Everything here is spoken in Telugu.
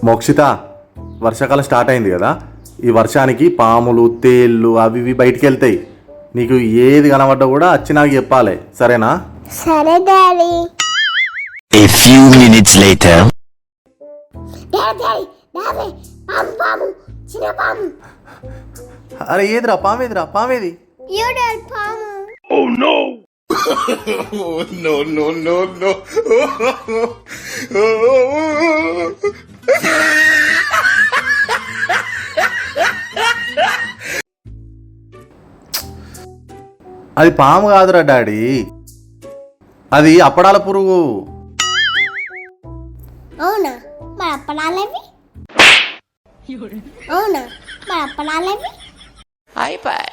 మోక్షిత, వర్షాకాలం స్టార్ట్ అయింది కదా, ఈ వర్షానికి పాములు తేళ్ళు అవి ఇవి బయటికి వెళ్తాయి. నీకు ఏది కనబడ్డా కూడా వచ్చి నాకు చెప్పాలి, సరేనా? సరే daddy. A few minutes later. Daddy daddy పాము పాము చిన్న పాము. అరే ఏదిరా పామేదిరా, పామేది? యో డాడీ పాము. Oh no! Oh, no, no, no, no. అది పాము కాదురా డాడీ, అది అప్పడాల పురుగు. అవునా మరి అప్పడాలేవి? అవునా మరి అప్పడాలేవి? Bye bye.